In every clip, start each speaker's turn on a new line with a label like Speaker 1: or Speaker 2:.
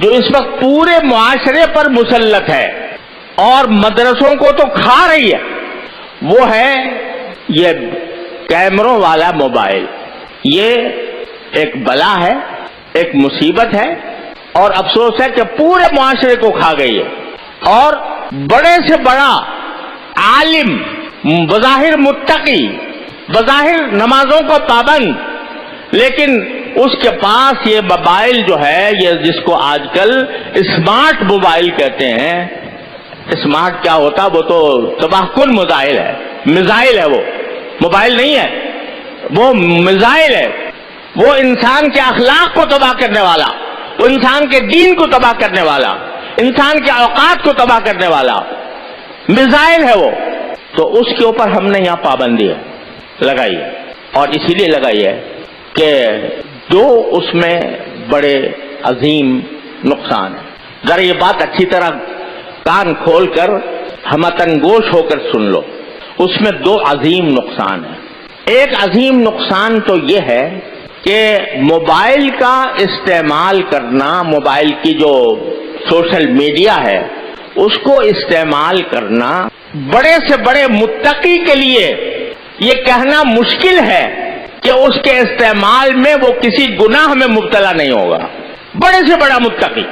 Speaker 1: جو اس وقت پورے معاشرے پر مسلط ہے اور مدرسوں کو تو کھا رہی ہے، وہ ہے یہ کیمروں والا موبائل۔ یہ ایک بلا ہے، ایک مصیبت ہے، اور افسوس ہے کہ پورے معاشرے کو کھا گئی ہے۔ اور بڑے سے بڑا عالم، بظاہر متقی، بظاہر نمازوں کو پابند، لیکن اس کے پاس یہ موبائل جو ہے، یہ جس کو آج کل اسمارٹ موبائل کہتے ہیں۔ اسمارٹ کیا ہوتا؟ وہ تو تباہ کن موبائل ہے، میزائل ہے، وہ موبائل نہیں ہے، وہ میزائل ہے۔ وہ انسان کے اخلاق کو تباہ کرنے والا، وہ انسان کے دین کو تباہ کرنے والا، انسان کے اوقات کو تباہ کرنے والا میزائل ہے وہ۔ تو اس کے اوپر ہم نے یہاں پابندی لگائی ہے، اور اسی لیے لگائی ہے کہ جو اس میں بڑے عظیم نقصان ہے۔ ذرا یہ بات اچھی طرح کان کھول کر ہمتن گوش ہو کر سن لو، اس میں دو عظیم نقصان ہیں۔ ایک عظیم نقصان تو یہ ہے کہ موبائل کا استعمال کرنا، موبائل کی جو سوشل میڈیا ہے اس کو استعمال کرنا بڑے سے بڑے متقی کے لیے یہ کہنا مشکل ہے کہ اس کے استعمال میں وہ کسی گناہ میں مبتلا نہیں ہوگا۔ بڑے سے بڑا متقی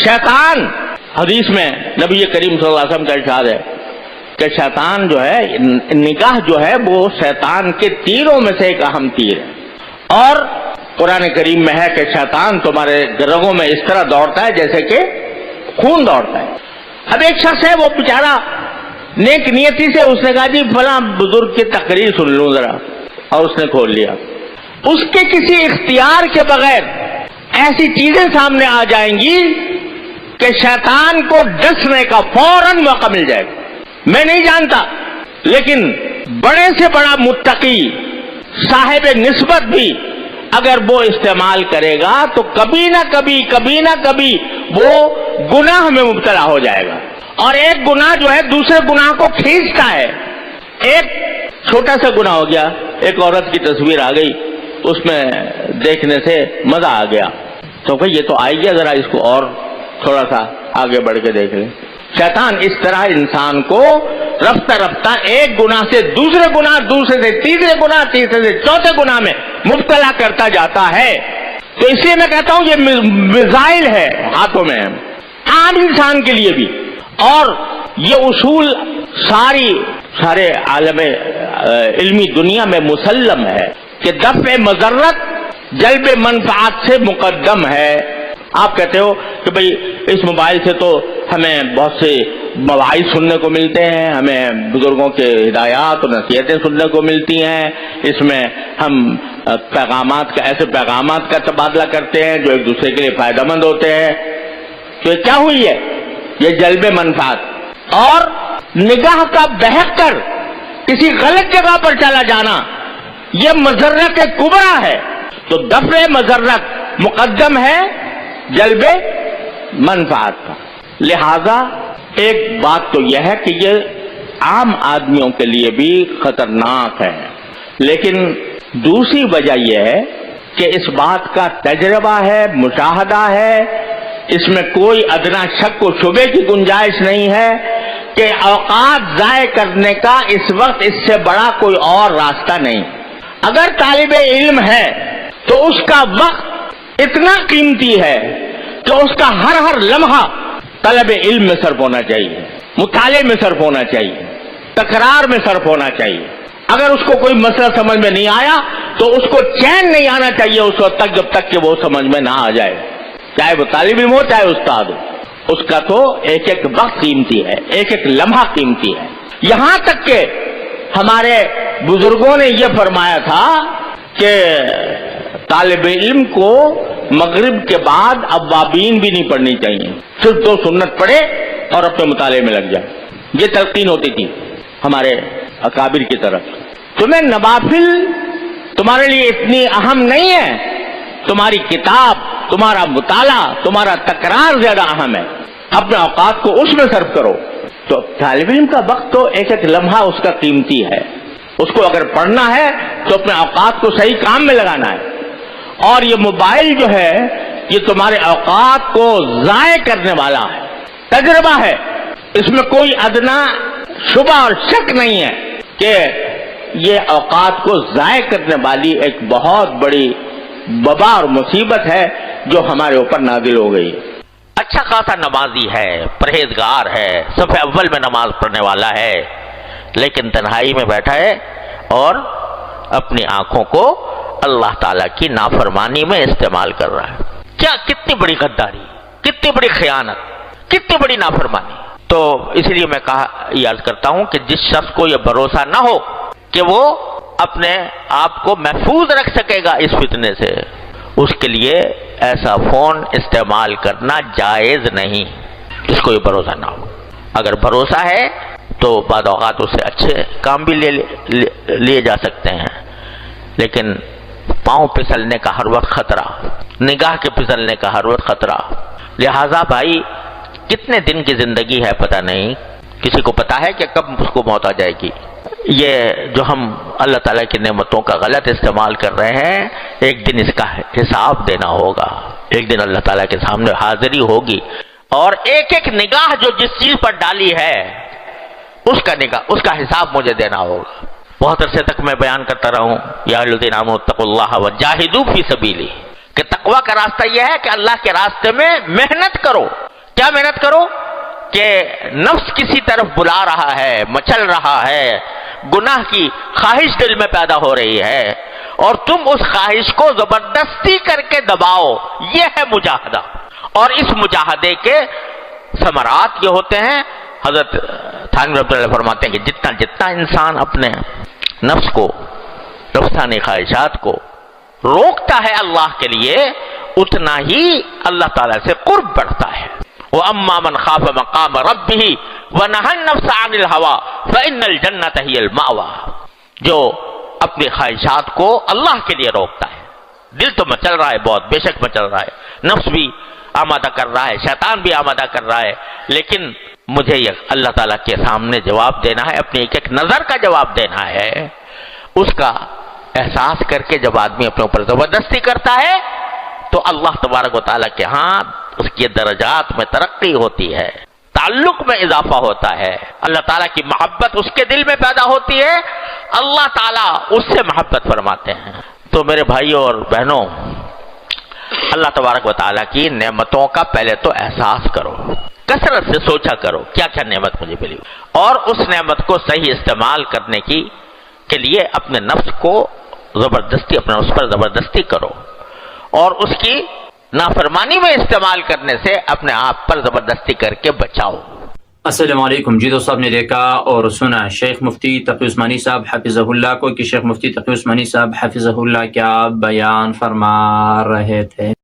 Speaker 1: شیطان، حدیث میں نبی کریم صلی اللہ علیہ وسلم کا ارشاد ہے کہ شیطان جو ہے، نگاہ جو ہے وہ شیطان کے تیروں میں سے ایک اہم تیر ہے، اور قرآن کریم میں ہے کہ شیطان تمہارے رگوں میں اس طرح دوڑتا ہے جیسے کہ خون دوڑتا ہے۔ اب ایک شخص ہے، وہ بیچارہ نیک نیتی سے اس نے کہا جی فلاں بزرگ کی تقریر سن لوں ذرا، اور اس نے کھول لیا۔ اس کے کسی اختیار کے بغیر ایسی چیزیں سامنے آ جائیں گی کہ شیطان کو ڈسنے کا فوراً موقع مل جائے گا۔ میں نہیں جانتا، لیکن بڑے سے بڑا متقی، صاحب نسبت بھی اگر وہ استعمال کرے گا تو کبھی نہ کبھی وہ گناہ میں مبتلا ہو جائے گا، اور ایک گناہ جو ہے دوسرے گناہ کو کھینچتا ہے۔ ایک چھوٹا سا گناہ ہو گیا، ایک عورت کی تصویر آ گئی، اس میں دیکھنے سے مزہ آ گیا، تو بھئی یہ تو آئی گیا، ذرا اس کو اور تھوڑا سا آگے بڑھ کے دیکھ لیں۔ شیطان اس طرح انسان کو رفتہ رفتہ ایک گناہ سے دوسرے گناہ، دوسرے سے تیسرے گناہ، تیسرے سے چوتھے گناہ میں مبتلا کرتا جاتا ہے۔ تو اس لیے میں کہتا ہوں یہ میزائل ہے ہاتھوں میں، عام انسان کے لیے بھی، اور یہ اصول سارے عالم علمی دنیا میں مسلم ہے کہ دفع مضرت جلب منفعت سے مقدم ہے۔ آپ کہتے ہو کہ بھئی اس موبائل سے تو ہمیں بہت سے مواعظ سننے کو ملتے ہیں، ہمیں بزرگوں کے ہدایات اور نصیحتیں سننے کو ملتی ہیں، اس میں ہم ایسے پیغامات کا تبادلہ کرتے ہیں جو ایک دوسرے کے لیے فائدہ مند ہوتے ہیں۔ تو یہ کیا ہوئی ہے؟ یہ جلب منفعت اور نگاہ کا بہک کر کسی غلط جگہ پر چلا جانا، یہ مضرت کبریٰ ہے۔ تو دفع مضرت مقدم ہے جلب منفعت کا۔ لہذا ایک بات تو یہ ہے کہ یہ عام آدمیوں کے لیے بھی خطرناک ہے، لیکن دوسری وجہ یہ ہے کہ اس بات کا تجربہ ہے، مشاہدہ ہے، اس میں کوئی ادنا شک و شبے کی گنجائش نہیں ہے کہ اوقات ضائع کرنے کا اس وقت اس سے بڑا کوئی اور راستہ نہیں۔ اگر طالب علم ہے تو اس کا وقت اتنا قیمتی ہے کہ اس کا ہر لمحہ طلب علم میں صرف ہونا چاہیے، مطالعے میں صرف ہونا چاہیے، تکرار میں صرف ہونا چاہیے۔ اگر اس کو کوئی مسئلہ سمجھ میں نہیں آیا تو اس کو چین نہیں آنا چاہیے اس وقت تک جب تک کہ وہ سمجھ میں نہ آ جائے، چاہے وہ طالب علم ہو چاہے استاد ہو۔ اس کا تو ایک ایک وقت قیمتی ہے، ایک ایک لمحہ قیمتی ہے۔ یہاں تک کہ ہمارے بزرگوں نے یہ فرمایا تھا کہ طالب علم کو مغرب کے بعد اوابین بھی نہیں پڑھنی چاہیے، صرف 2 سنت پڑھے اور اپنے مطالعے میں لگ جائے۔ یہ تلقین ہوتی تھی ہمارے اکابر کی طرف۔ تمہیں نوافل تمہارے لیے اتنی اہم نہیں ہے، تمہاری کتاب، تمہارا مطالعہ، تمہارا تکرار زیادہ اہم ہے، اپنے اوقات کو اس میں صرف کرو۔ تو طالب علم کا وقت تو ایک ایک لمحہ اس کا قیمتی ہے، اس کو اگر پڑھنا ہے تو اپنے اوقات کو صحیح کام میں لگانا ہے۔ اور یہ موبائل جو ہے یہ تمہارے اوقات کو ضائع کرنے والا ہے، تجربہ ہے، اس میں کوئی ادنا شبہ اور شک نہیں ہے کہ یہ اوقات کو ضائع کرنے والی ایک بہت بڑی وبا اور مصیبت ہے جو ہمارے اوپر نازل ہو گئی ہے۔
Speaker 2: اچھا خاصا نمازی ہے، پرہیزگار ہے، صف اول میں نماز پڑھنے والا ہے، لیکن تنہائی میں بیٹھا ہے اور اپنی آنکھوں کو اللہ تعالیٰ کی نافرمانی میں استعمال کر رہا ہے۔ کیا کتنی بڑی غداری، کتنی بڑی خیانت، کتنی بڑی نافرمانی۔ تو اس لیے میں یاد کرتا ہوں کہ جس شخص کو یہ بھروسہ نہ ہو کہ وہ اپنے آپ کو محفوظ رکھ سکے گا اس فتنے سے، اس کے لیے ایسا فون استعمال کرنا جائز نہیں، جس کو یہ بھروسہ نہ ہو۔ اگر بھروسہ ہے تو بعض اوقات اس سے اچھے کام بھی لیے جا سکتے ہیں، لیکن پاؤں پھسلنے کا ہر وقت خطرہ، نگاہ کے پھسلنے کا ہر وقت خطرہ۔ لہذا بھائی کتنے دن کی زندگی ہے پتہ نہیں، کسی کو پتا ہے کہ کب اس کو موت آ جائے گی۔ یہ جو ہم اللہ تعالیٰ کی نعمتوں کا غلط استعمال کر رہے ہیں، ایک دن اس کا حساب دینا ہوگا، ایک دن اللہ تعالیٰ کے سامنے حاضری ہوگی، اور ایک ایک نگاہ جو جس چیز پر ڈالی ہے اس کا حساب مجھے دینا ہوگا۔ بہت عرصے تک میں بیان کرتا رہا ہوں، یا الذین آمنوا اتقوا اللہ وجاہدوا فی سبیلہ، کہ تقویٰ کا راستہ یہ ہے کہ اللہ کے راستے میں محنت کرو۔ کیا محنت کرو؟ کہ نفس کسی طرف بلا رہا ہے، مچل رہا ہے، گناہ کی خواہش دل میں پیدا ہو رہی ہے، اور تم اس خواہش کو زبردستی کر کے دباؤ، یہ ہے مجاہدہ۔ اور اس مجاہدے کے ثمرات یہ ہوتے ہیں، حضرت تھانوی رحمۃ اللہ فرماتے ہیں کہ جتنا انسان اپنے نفس کو، نفسانی خواہشات کو روکتا ہے اللہ کے لیے، اتنا ہی اللہ تعالیٰ سے قرب بڑھتا ہے۔ وَأَمَّا مَنْ خَافَ مَقَامَ رَبِّهِ وَنَهَى النَّفْسَ عَنِ الْهَوَىٰ فَإِنَّ الْجَنَّةَ هِيَ الْمَأْوَىٰ، جو اپنی خواہشات کو اللہ کے لیے روکتا ہے۔ دل تو مچل رہا ہے، بہت بے شک مچل رہا ہے، نفس بھی آمادہ کر رہا ہے، شیطان بھی آمادہ کر رہا ہے، لیکن مجھے یہ اللہ تعالیٰ کے سامنے جواب دینا ہے، اپنی ایک ایک نظر کا جواب دینا ہے۔ اس کا احساس کر کے جب آدمی اپنے اوپر زبردستی کرتا ہے تو اللہ تبارک و تعالیٰ کے ہاں اس کے درجات میں ترقی ہوتی ہے، تعلق میں اضافہ ہوتا ہے، اللہ تعالیٰ کی محبت اس کے دل میں پیدا ہوتی ہے، اللہ تعالیٰ اس سے محبت فرماتے ہیں۔ تو میرے بھائیوں اور بہنوں، اللہ تبارک و تعالیٰ کی نعمتوں کا پہلے تو احساس کرو، کثرت سے سوچا کرو کیا کیا نعمت مجھے ملی، اور اس نعمت کو صحیح استعمال کرنے کے لیے اپنے نفس کو زبردستی، اپنے اس پر زبردستی کرو، اور اس کی نافرمانی میں استعمال کرنے سے اپنے آپ پر زبردستی کر کے بچاؤ۔
Speaker 3: السلام علیکم جی دوستو، آپ نے دیکھا اور سنا شیخ مفتی تقی عثمانی صاحب حفظہ اللہ کو کہ شیخ مفتی تقی عثمانی صاحب حفظہ اللہ کیا بیان فرما رہے تھے۔